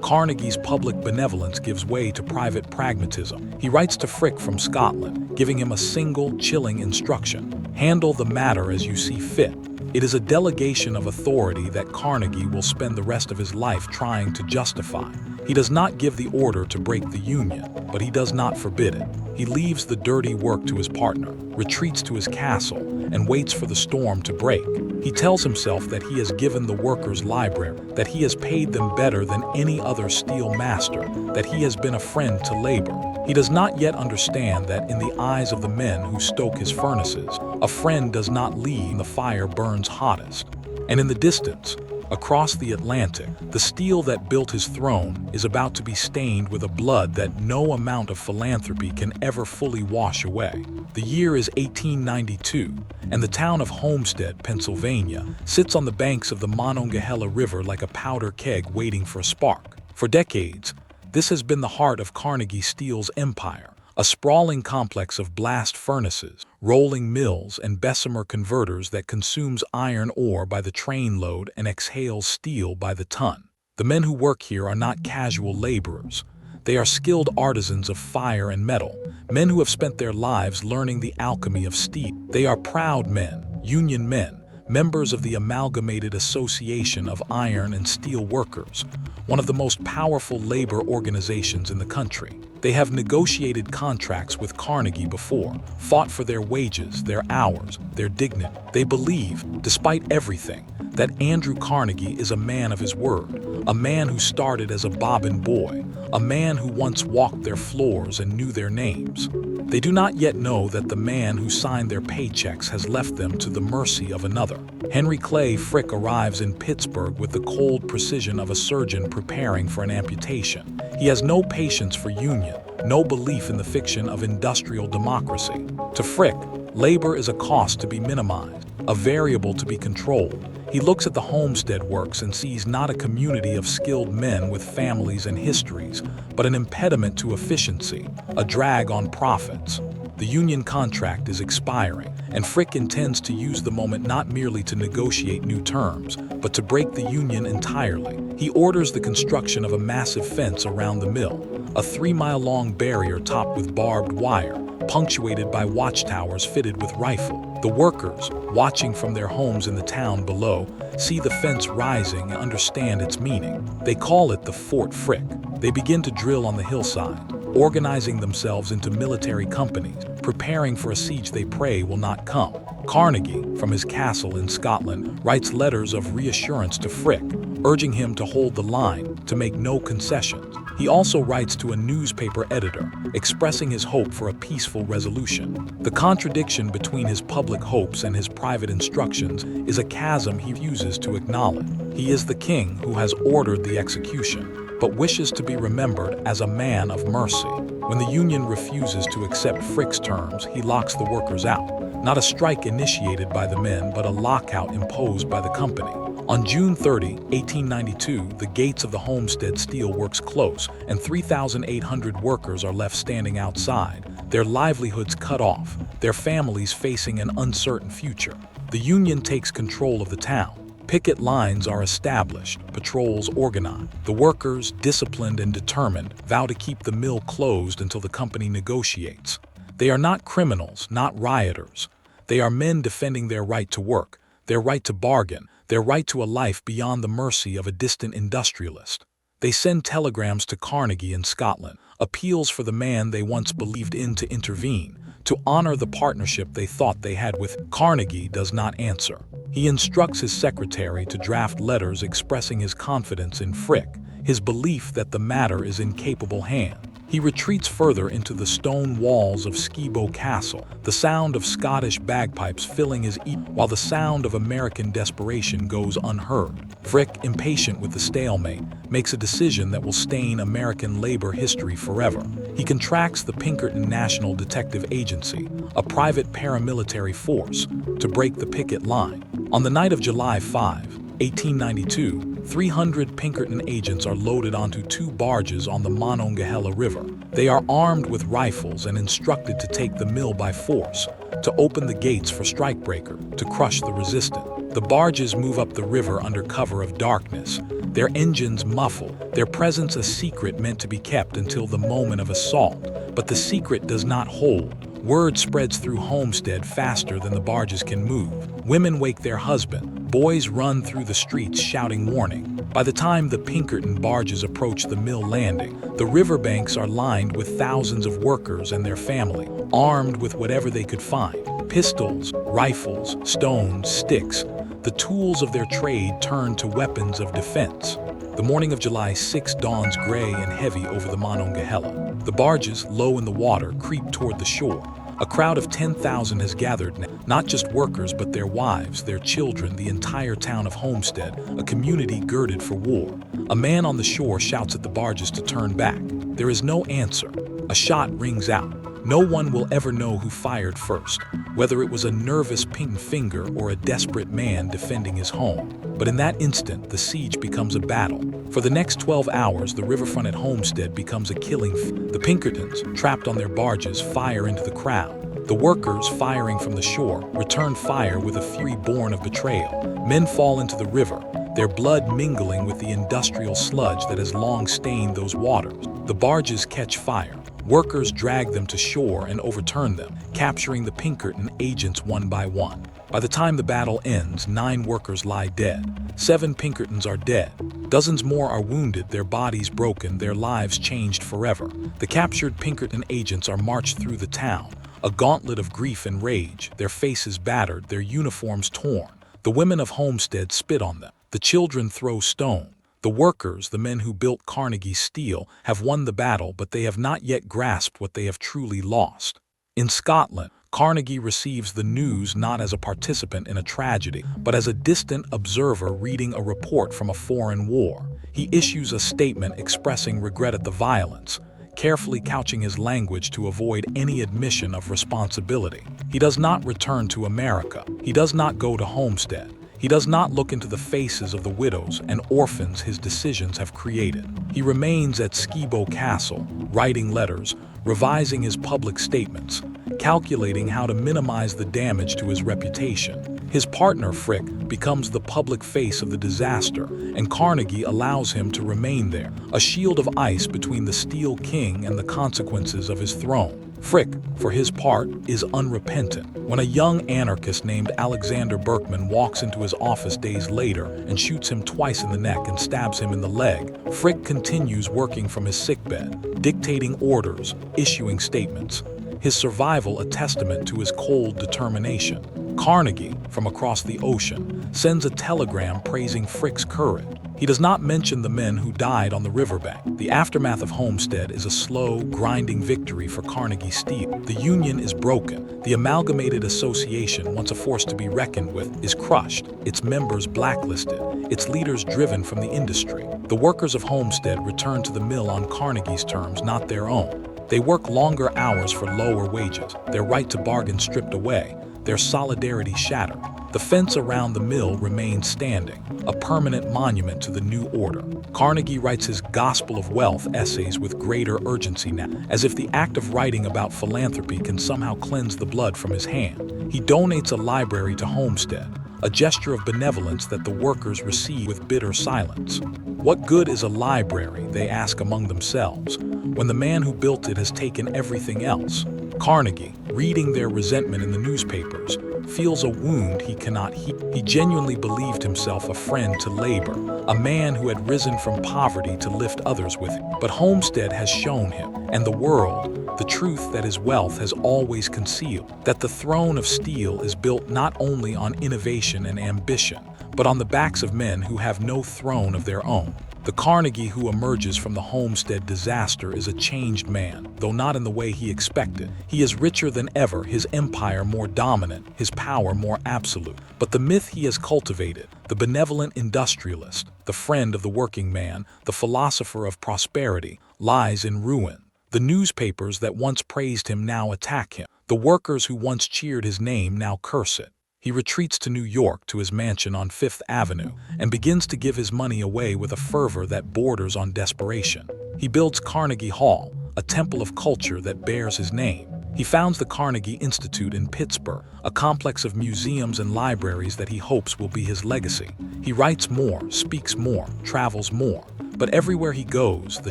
Carnegie's public benevolence gives way to private pragmatism. He writes to Frick from Scotland, giving him a single, chilling instruction: handle the matter as you see fit. It is a delegation of authority that Carnegie will spend the rest of his life trying to justify. He does not give the order to break the union, but he does not forbid it. He leaves the dirty work to his partner, retreats to his castle, and waits for the storm to break. He tells himself that he has given the workers' library, that he has paid them better than any other steel master, that he has been a friend to labor. He does not yet understand that in the eyes of the men who stoke his furnaces, a friend does not leave when the fire burns hottest. And in the distance, across the Atlantic, the steel that built his throne is about to be stained with a blood that no amount of philanthropy can ever fully wash away. The year is 1892, and the town of Homestead, Pennsylvania, sits on the banks of the Monongahela River like a powder keg waiting for a spark. For decades, this has been the heart of Carnegie Steel's empire, a sprawling complex of blast furnaces, rolling mills, and Bessemer converters that consumes iron ore by the trainload and exhales steel by the ton. The men who work here are not casual laborers. They are skilled artisans of fire and metal, men who have spent their lives learning the alchemy of steel. They are proud men, union men, members of the Amalgamated Association of Iron and Steel Workers, one of the most powerful labor organizations in the country. They have negotiated contracts with Carnegie before, fought for their wages, their hours, their dignity. They believe, despite everything, that Andrew Carnegie is a man of his word, a man who started as a bobbin boy, a man who once walked their floors and knew their names. They do not yet know that the man who signed their paychecks has left them to the mercy of another. Henry Clay Frick arrives in Pittsburgh with the cold precision of a surgeon preparing for an amputation. He has no patience for union, no belief in the fiction of industrial democracy. To Frick, labor is a cost to be minimized, a variable to be controlled. He looks at the Homestead Works and sees not a community of skilled men with families and histories, but an impediment to efficiency, a drag on profits. The union contract is expiring, and Frick intends to use the moment not merely to negotiate new terms, but to break the union entirely. He orders the construction of a massive fence around the mill, a 3-mile-long barrier topped with barbed wire, punctuated by watchtowers fitted with rifle. The workers, watching from their homes in the town below, see the fence rising and understand its meaning. They call it the Fort Frick. They begin to drill on the hillside, organizing themselves into military companies, preparing for a siege they pray will not come. Carnegie, from his castle in Scotland, writes letters of reassurance to Frick, urging him to hold the line, to make no concessions. He also writes to a newspaper editor, expressing his hope for a peaceful resolution. The contradiction between his public hopes and his private instructions is a chasm he refuses to acknowledge. He is the king who has ordered the execution, but wishes to be remembered as a man of mercy. When the union refuses to accept Frick's terms, he locks the workers out. Not a strike initiated by the men, but a lockout imposed by the company. On June 30, 1892, the gates of the Homestead Steel Works close, and 3,800 workers are left standing outside, their livelihoods cut off, their families facing an uncertain future. The union takes control of the town. Picket lines are established, patrols organized. The workers, disciplined and determined, vow to keep the mill closed until the company negotiates. They are not criminals, not rioters. They are men defending their right to work, their right to bargain, their right to a life beyond the mercy of a distant industrialist. They send telegrams to Carnegie in Scotland, appeals for the man they once believed in to intervene, to honor the partnership they thought they had with. Carnegie does not answer. He instructs his secretary to draft letters expressing his confidence in Frick, his belief that the matter is in capable hands. He retreats further into the stone walls of Skibo Castle, the sound of Scottish bagpipes filling his ear, while the sound of American desperation goes unheard. Frick, impatient with the stalemate, makes a decision that will stain American labor history forever. He contracts the Pinkerton National Detective Agency, a private paramilitary force, to break the picket line. On the night of July 5, 1892, 300 Pinkerton agents are loaded onto 2 barges on the Monongahela River. They are armed with rifles and instructed to take the mill by force, to open the gates for strikebreaker, to crush the resistant. The barges move up the river under cover of darkness, their engines muffled, their presence a secret meant to be kept until the moment of assault. But the secret does not hold. Word spreads through Homestead faster than the barges can move. Women wake their husband. Boys run through the streets shouting warning. By the time the Pinkerton barges approach the mill landing, the riverbanks are lined with thousands of workers and their family, armed with whatever they could find. Pistols, rifles, stones, sticks. The tools of their trade turn to weapons of defense. The morning of July 6 dawns gray and heavy over the Monongahela. The barges, low in the water, creep toward the shore. A crowd of 10,000 has gathered now, not just workers but their wives, their children, the entire town of Homestead, a community girded for war. A man on the shore shouts at the barges to turn back. There is no answer. A shot rings out. No one will ever know who fired first, whether it was a nervous pink finger or a desperate man defending his home. But in that instant, the siege becomes a battle. For the next 12 hours, the riverfront at Homestead becomes a killing field. The Pinkertons, trapped on their barges, fire into the crowd. The workers, firing from the shore, return fire with a fury born of betrayal. Men fall into the river, their blood mingling with the industrial sludge that has long stained those waters. The barges catch fire. Workers drag them to shore and overturn them, capturing the Pinkerton agents one by one. By the time the battle ends, 9 workers lie dead. 7 Pinkertons are dead. Dozens more are wounded, their bodies broken, their lives changed forever. The captured Pinkerton agents are marched through the town, a gauntlet of grief and rage, their faces battered, their uniforms torn. The women of Homestead spit on them. The children throw stones. The workers, the men who built Carnegie steel, have won the battle, but they have not yet grasped what they have truly lost. In Scotland, Carnegie receives the news not as a participant in a tragedy, but as a distant observer reading a report from a foreign war. He issues a statement expressing regret at the violence, carefully couching his language to avoid any admission of responsibility. He does not return to America. He does not go to Homestead. He does not look into the faces of the widows and orphans his decisions have created. He remains at Skibo Castle, writing letters, revising his public statements, calculating how to minimize the damage to his reputation. His partner, Frick, becomes the public face of the disaster, and Carnegie allows him to remain there, a shield of ice between the Steel King and the consequences of his throne. Frick, for his part, is unrepentant. When a young anarchist named Alexander Berkman walks into his office days later and shoots him twice in the neck and stabs him in the leg, Frick continues working from his sickbed, dictating orders, issuing statements. His survival a testament to his cold determination. Carnegie, from across the ocean, sends a telegram praising Frick's courage. He does not mention the men who died on the riverbank. The aftermath of Homestead is a slow, grinding victory for Carnegie Steel. The union is broken. The amalgamated association, once a force to be reckoned with, is crushed, its members blacklisted, its leaders driven from the industry. The workers of Homestead return to the mill on Carnegie's terms, not their own. They work longer hours for lower wages, their right to bargain stripped away, their solidarity shattered. The fence around the mill remains standing, a permanent monument to the new order. Carnegie writes his Gospel of Wealth essays with greater urgency now, as if the act of writing about philanthropy can somehow cleanse the blood from his hand. He donates a library to Homestead, a gesture of benevolence that the workers receive with bitter silence. What good is a library, they ask among themselves, when the man who built it has taken everything else? Carnegie, reading their resentment in the newspapers, feels a wound he cannot heal. He genuinely believed himself a friend to labor, a man who had risen from poverty to lift others with him. But Homestead has shown him, and the world, the truth that his wealth has always concealed, that the throne of steel is built not only on innovation and ambition, but on the backs of men who have no throne of their own. The Carnegie who emerges from the Homestead disaster is a changed man, though not in the way he expected. He is richer than ever, his empire more dominant, his power more absolute. But the myth he has cultivated, the benevolent industrialist, the friend of the working man, the philosopher of prosperity, lies in ruin. The newspapers that once praised him now attack him. The workers who once cheered his name now curse it. He retreats to New York, to his mansion on Fifth Avenue, and begins to give his money away with a fervor that borders on desperation. He builds Carnegie Hall, a temple of culture that bears his name. He founds the Carnegie Institute in Pittsburgh, a complex of museums and libraries that he hopes will be his legacy. He writes more, speaks more, travels more. But everywhere he goes, the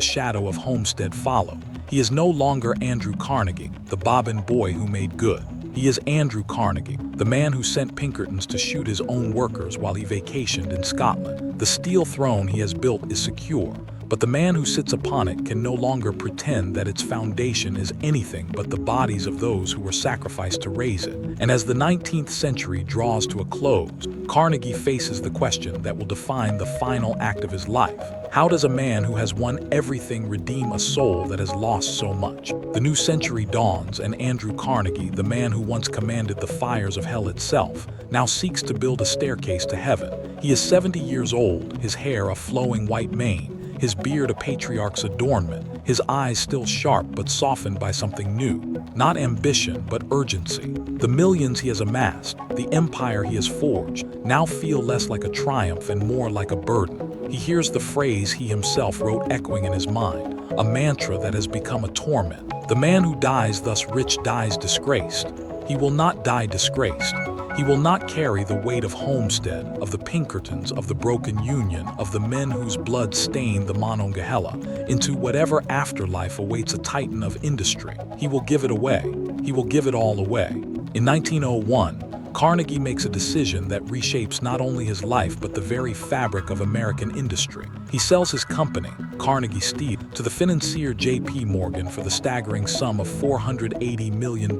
shadow of Homestead follows. He is no longer Andrew Carnegie, the bobbin boy who made good. He is Andrew Carnegie, the man who sent Pinkertons to shoot his own workers while he vacationed in Scotland. The steel throne he has built is secure, but the man who sits upon it can no longer pretend that its foundation is anything but the bodies of those who were sacrificed to raise it. And as the 19th century draws to a close, Carnegie faces the question that will define the final act of his life. How does a man who has won everything redeem a soul that has lost so much? The new century dawns, and Andrew Carnegie, the man who once commanded the fires of hell itself, now seeks to build a staircase to heaven. He is 70 years old, his hair a flowing white mane, his beard a patriarch's adornment, his eyes still sharp but softened by something new. Not ambition, but urgency. The millions he has amassed, the empire he has forged, now feel less like a triumph and more like a burden. He hears the phrase he himself wrote echoing in his mind, a mantra that has become a torment. The man who dies thus rich dies disgraced. He will not die disgraced. He will not carry the weight of Homestead, of the Pinkertons, of the broken Union, of the men whose blood stained the Monongahela, into whatever afterlife awaits a titan of industry. He will give it away. He will give it all away. In 1901, Carnegie makes a decision that reshapes not only his life but the very fabric of American industry. He sells his company, Carnegie Steel, to the financier J.P. Morgan for the staggering sum of $480 million.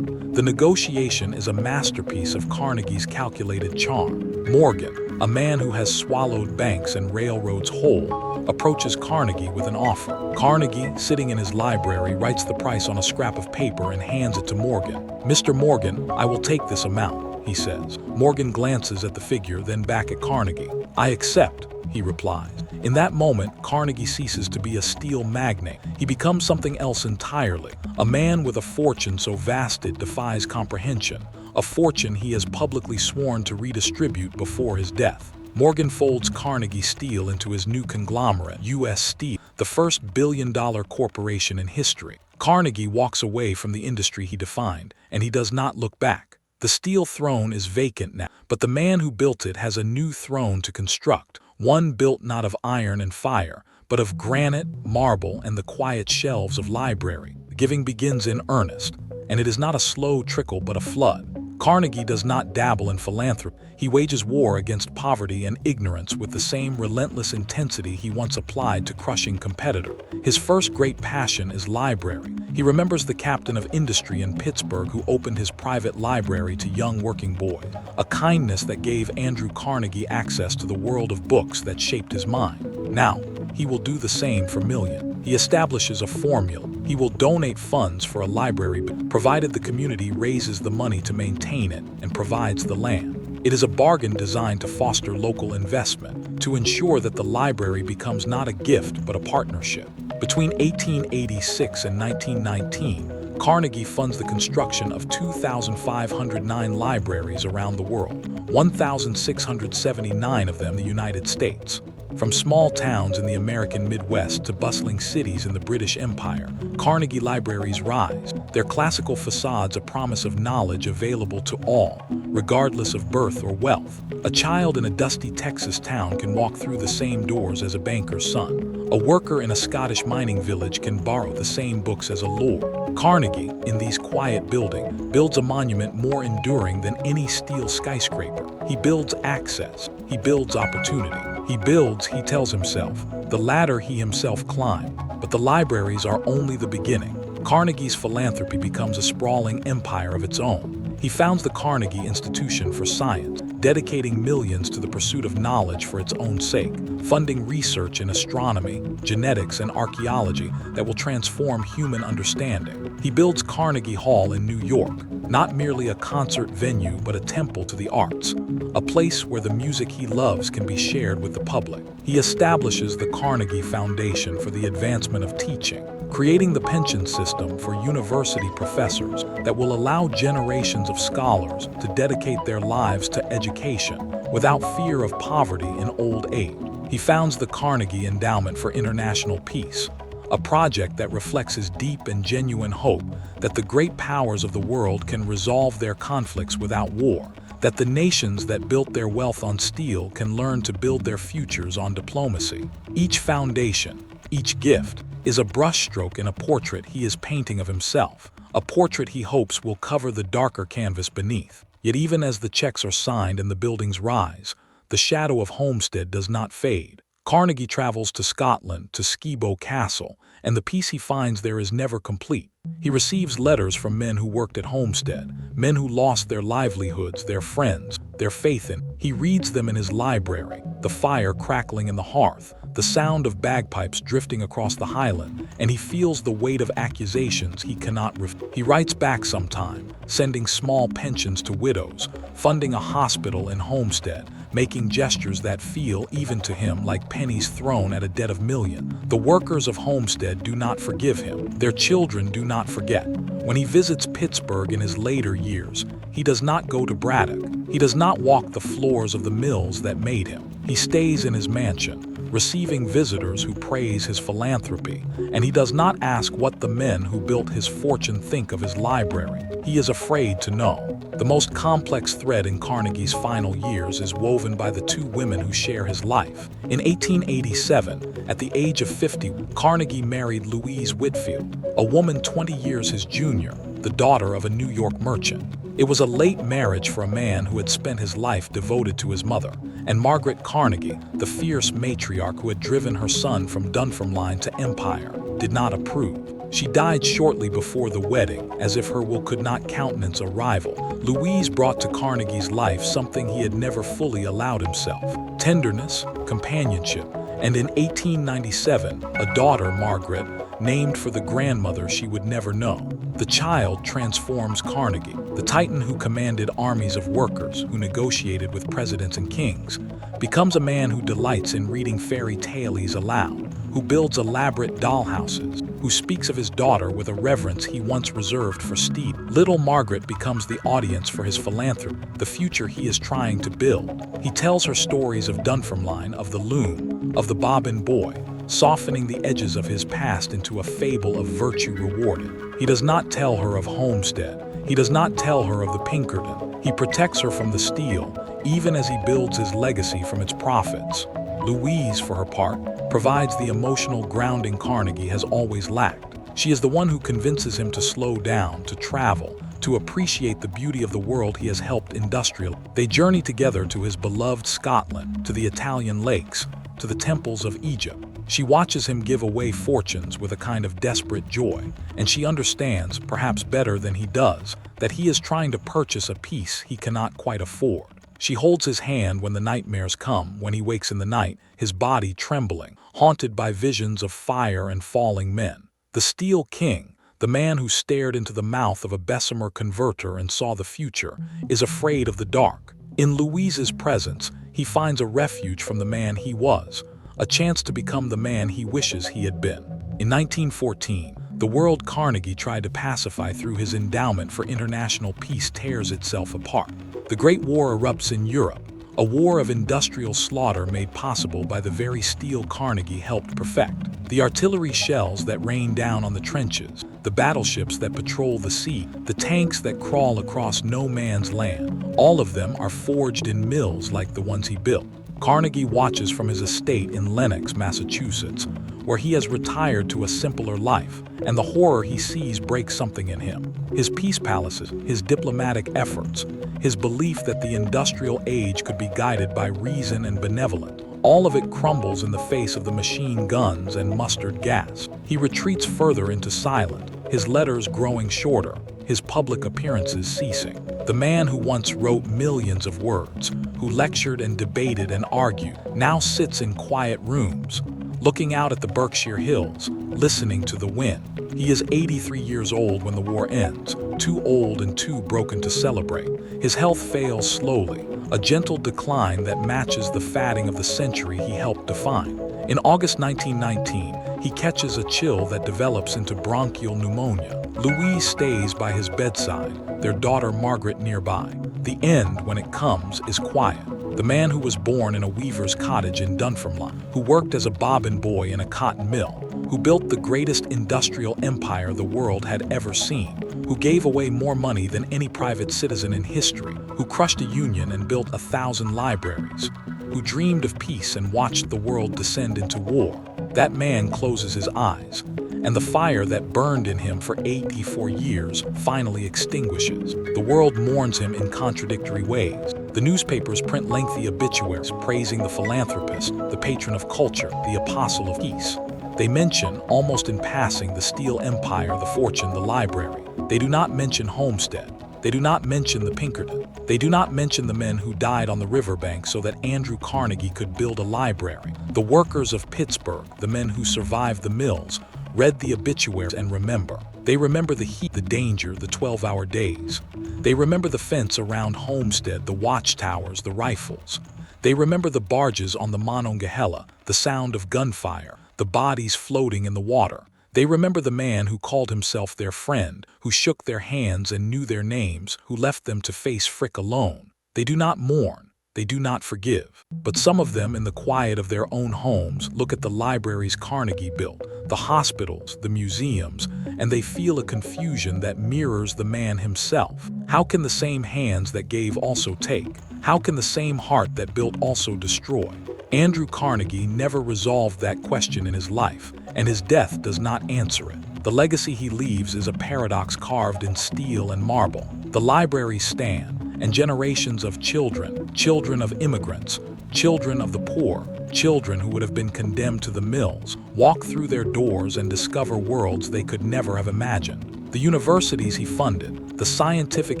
The negotiation is a masterpiece of Carnegie's calculated charm. Morgan, a man who has swallowed banks and railroads whole, approaches Carnegie with an offer. Carnegie, sitting in his library, writes the price on a scrap of paper and hands it to Morgan. "Mr. Morgan, I will take this amount," he says. Morgan glances at the figure, then back at Carnegie. "I accept," he replies. In that moment, Carnegie ceases to be a steel magnate. He becomes something else entirely, a man with a fortune so vast it defies comprehension, a fortune he has publicly sworn to redistribute before his death. Morgan folds Carnegie Steel into his new conglomerate, U.S. Steel, the first billion-dollar corporation in history. Carnegie walks away from the industry he defined, and he does not look back. The steel throne is vacant now, but the man who built it has a new throne to construct, one built not of iron and fire, but of granite, marble, and the quiet shelves of library. The giving begins in earnest, and it is not a slow trickle but a flood. Carnegie does not dabble in philanthropy. He wages war against poverty and ignorance with the same relentless intensity he once applied to crushing competitors. His first great passion is library. He remembers the captain of industry in Pittsburgh who opened his private library to young working boys, a kindness that gave Andrew Carnegie access to the world of books that shaped his mind. Now, he will do the same for millions. He establishes a formula. He will donate funds for a library, provided the community raises the money to maintain it and provides the land. It is a bargain designed to foster local investment, to ensure that the library becomes not a gift but a partnership. Between 1886 and 1919, Carnegie funds the construction of 2,509 libraries around the world, 1,679 of them in the United States. From small towns in the American Midwest to bustling cities in the British Empire, Carnegie libraries rise. their classical facades a promise of knowledge available to all, regardless of birth or wealth. A child in a dusty Texas town can walk through the same doors as a banker's son. A worker in a Scottish mining village can borrow the same books as a lord. Carnegie, in these quiet buildings, builds a monument more enduring than any steel skyscraper. He builds access. He builds opportunity. He builds, he tells himself, the ladder he himself climbed. But the libraries are only the beginning. Carnegie's philanthropy becomes a sprawling empire of its own. He founds the Carnegie Institution for Science, dedicating millions to the pursuit of knowledge for its own sake, funding research in astronomy, genetics, and archaeology that will transform human understanding. He builds Carnegie Hall in New York, not merely a concert venue but a temple to the arts, a place where the music he loves can be shared with the public. He establishes the Carnegie Foundation for the advancement of teaching, creating the pension system for university professors that will allow generations of scholars to dedicate their lives to education without fear of poverty in old age. He founds the Carnegie Endowment for International Peace, a project that reflects his deep and genuine hope that the great powers of the world can resolve their conflicts without war, that the nations that built their wealth on steel can learn to build their futures on diplomacy. Each foundation, each gift, is a brushstroke in a portrait he is painting of himself, a portrait he hopes will cover the darker canvas beneath. Yet even as the checks are signed and the buildings rise, the shadow of Homestead does not fade. Carnegie travels to Scotland, to Skibo Castle, and the peace he finds there is never complete. He receives letters from men who worked at Homestead, men who lost their livelihoods, their friends, their faith in. He reads them in his library, the fire crackling in the hearth, the sound of bagpipes drifting across the highland, and he feels the weight of accusations he cannot refute. He writes back sometime, sending small pensions to widows, funding a hospital in Homestead, making gestures that feel, even to him, like pennies thrown at a debt of millions. The workers of Homestead do not forgive him. Their children do not forget. When he visits Pittsburgh in his later years, he does not go to Braddock. He does not walk the floors of the mills that made him. He stays in his mansion, receiving visitors who praise his philanthropy, and he does not ask what the men who built his fortune think of his library. He is afraid to know. The most complex thread in Carnegie's final years is woven by the two women who share his life. In 1887, at the age of 50, Carnegie married Louise Whitfield, a woman 20 years his junior, the daughter of a New York merchant. It was a late marriage for a man who had spent his life devoted to his mother, and Margaret Carnegie, the fierce matriarch who had driven her son from Dunfermline to empire, did not approve. She died shortly before the wedding, as if her will could not countenance a rival. Louise brought to Carnegie's life something he had never fully allowed himself: tenderness, companionship, and in 1897, a daughter, Margaret, named for the grandmother she would never know. The child transforms Carnegie, the titan who commanded armies of workers, who negotiated with presidents and kings, becomes a man who delights in reading fairy tales aloud, who builds elaborate dollhouses, who speaks of his daughter with a reverence he once reserved for Steve. Little Margaret becomes the audience for his philanthropy, the future he is trying to build. He tells her stories of Dunfermline, of the loom, of the bobbin boy, softening the edges of his past into a fable of virtue rewarded. He does not tell her of Homestead. He does not tell her of the Pinkerton. He protects her from the steel, even as he builds his legacy from its profits. Louise, for her part, provides the emotional grounding Carnegie has always lacked. She is the one who convinces him to slow down, to travel, to appreciate the beauty of the world he has helped industrialize. They journey together to his beloved Scotland, to the Italian lakes, to the temples of Egypt. She watches him give away fortunes with a kind of desperate joy, and she understands, perhaps better than he does, that he is trying to purchase a peace he cannot quite afford. She holds his hand when the nightmares come, when he wakes in the night, his body trembling, haunted by visions of fire and falling men. The Steel King, the man who stared into the mouth of a Bessemer converter and saw the future, is afraid of the dark. In Louise's presence, he finds a refuge from the man he was, a chance to become the man he wishes he had been. In 1914, the world Carnegie tried to pacify through his endowment for international peace tears itself apart. The Great War erupts in Europe, a war of industrial slaughter made possible by the very steel Carnegie helped perfect. The artillery shells that rain down on the trenches, the battleships that patrol the sea, the tanks that crawl across no man's land. All of them are forged in mills like the ones he built. Carnegie watches from his estate in Lenox, Massachusetts, where he has retired to a simpler life, and the horror he sees breaks something in him. His peace palaces, his diplomatic efforts, his belief that the industrial age could be guided by reason and benevolence, all of it crumbles in the face of the machine guns and mustard gas. He retreats further into silence, his letters growing shorter, his public appearances ceasing. The man who once wrote millions of words, who lectured and debated and argued, now sits in quiet rooms, looking out at the Berkshire Hills, listening to the wind. He is 83 years old when the war ends, too old and too broken to celebrate. His health fails slowly, a gentle decline that matches the fatting of the century he helped define. In August 1919, he catches a chill that develops into bronchial pneumonia. Louise stays by his bedside, their daughter Margaret nearby. The end, when it comes, is quiet. The man who was born in a weaver's cottage in Dunfermline, who worked as a bobbin boy in a cotton mill, who built the greatest industrial empire the world had ever seen, who gave away more money than any private citizen in history, who crushed a union and built 1,000 libraries, who dreamed of peace and watched the world descend into war. That man closes his eyes, and the fire that burned in him for 84 years finally extinguishes. The world mourns him in contradictory ways. The newspapers print lengthy obituaries praising the philanthropist, the patron of culture, the apostle of peace. They mention, almost in passing, the steel empire, the fortune, the library. They do not mention Homestead. They do not mention the Pinkerton. They do not mention the men who died on the riverbank so that Andrew Carnegie could build a library. The workers of Pittsburgh, the men who survived the mills, read the obituaries and remember. They remember the heat, the danger, the 12-hour days. They remember the fence around Homestead, the watchtowers, the rifles. They remember the barges on the Monongahela, the sound of gunfire, the bodies floating in the water. They remember the man who called himself their friend, who shook their hands and knew their names, who left them to face Frick alone. They do not mourn. They do not forgive. But some of them, in the quiet of their own homes, look at the libraries Carnegie built, the hospitals, the museums, and they feel a confusion that mirrors the man himself. How can the same hands that gave also take? How can the same heart that built also destroy? Andrew Carnegie never resolved that question in his life, and his death does not answer it. The legacy he leaves is a paradox carved in steel and marble. The libraries stand, and generations of children, children of immigrants, children of the poor, children who would have been condemned to the mills, walk through their doors and discover worlds they could never have imagined. The universities he funded, the scientific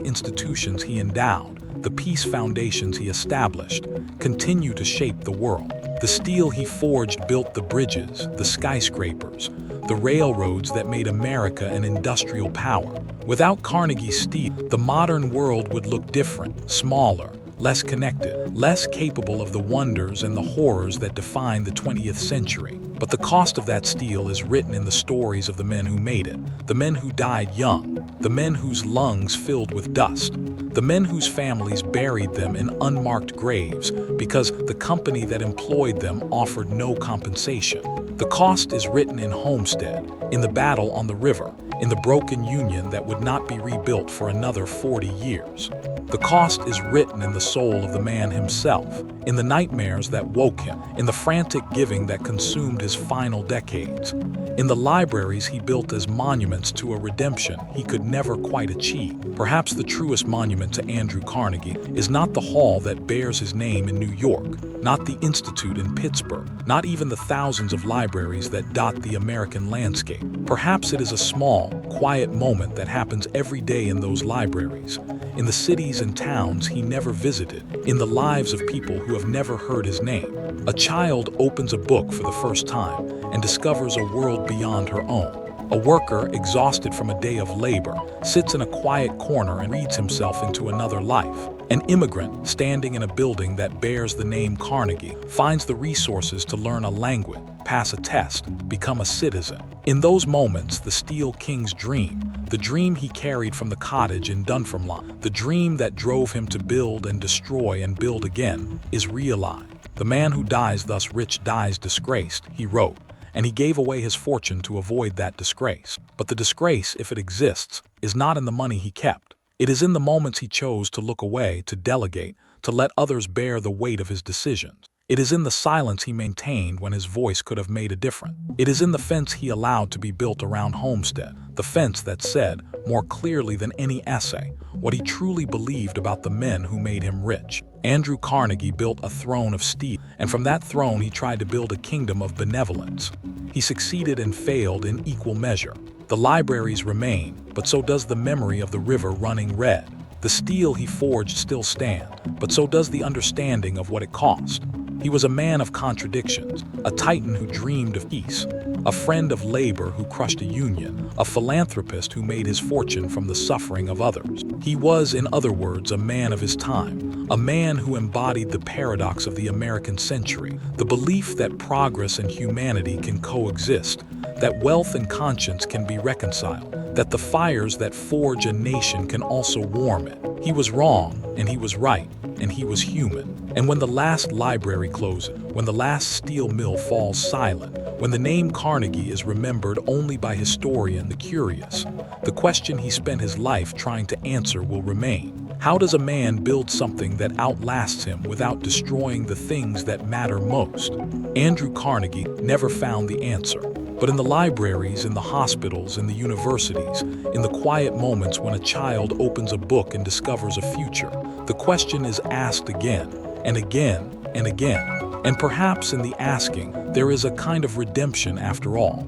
institutions he endowed, the peace foundations he established, continue to shape the world. The steel he forged built the bridges, the skyscrapers, the railroads that made America an industrial power. Without Carnegie's steel, the modern world would look different, smaller, less connected, less capable of the wonders and the horrors that define the 20th century. But the cost of that steel is written in the stories of the men who made it, the men who died young, the men whose lungs filled with dust, the men whose families buried them in unmarked graves because the company that employed them offered no compensation. The cost is written in Homestead, in the battle on the river, in the broken union that would not be rebuilt for another 40 years. The cost is written in the soul of the man himself, in the nightmares that woke him, in the frantic giving that consumed his final decades, in the libraries he built as monuments to a redemption he could never quite achieve. Perhaps the truest monument to Andrew Carnegie is not the hall that bears his name in New York, not the institute in Pittsburgh, not even the thousands of libraries that dot the American landscape. Perhaps it is a small, quiet moment that happens every day in those libraries, in the cities and towns he never visited, in the lives of people who have never heard his name. A child opens a book for the first time and discovers a world beyond her own. A worker, exhausted from a day of labor, sits in a quiet corner and reads himself into another life. An immigrant, standing in a building that bears the name Carnegie, finds the resources to learn a language, pass a test, become a citizen. In those moments, the Steel King's dream, the dream he carried from the cottage in Dunfermline, the dream that drove him to build and destroy and build again, is realized. The man who dies thus rich dies disgraced, he wrote, and he gave away his fortune to avoid that disgrace. But But the disgrace, if it exists, is not in the money he kept. It is in the moments he chose to look away, to delegate, to let others bear the weight of his decisions. It is in the silence he maintained when his voice could have made a difference. It is in the fence he allowed to be built around Homestead, the fence that said, more clearly than any essay, what he truly believed about the men who made him rich. Andrew Carnegie built a throne of steel, and from that throne he tried to build a kingdom of benevolence. He succeeded and failed in equal measure. The libraries remain, but so does the memory of the river running red. The steel he forged still stands, but so does the understanding of what it cost. He was a man of contradictions, a titan who dreamed of peace, a friend of labor who crushed a union, a philanthropist who made his fortune from the suffering of others. He was, in other words, a man of his time, a man who embodied the paradox of the American century, the belief that progress and humanity can coexist, that wealth and conscience can be reconciled, that the fires that forge a nation can also warm it. He was wrong, and he was right, and he was human. And when the last library closes, when the last steel mill falls silent, when the name Carnegie is remembered only by historian the curious, the question he spent his life trying to answer will remain. How does a man build something that outlasts him without destroying the things that matter most? Andrew Carnegie never found the answer. But in the libraries, in the hospitals, in the universities, in the quiet moments when a child opens a book and discovers a future, the question is asked again, and again, and again. And perhaps in the asking, there is a kind of redemption after all.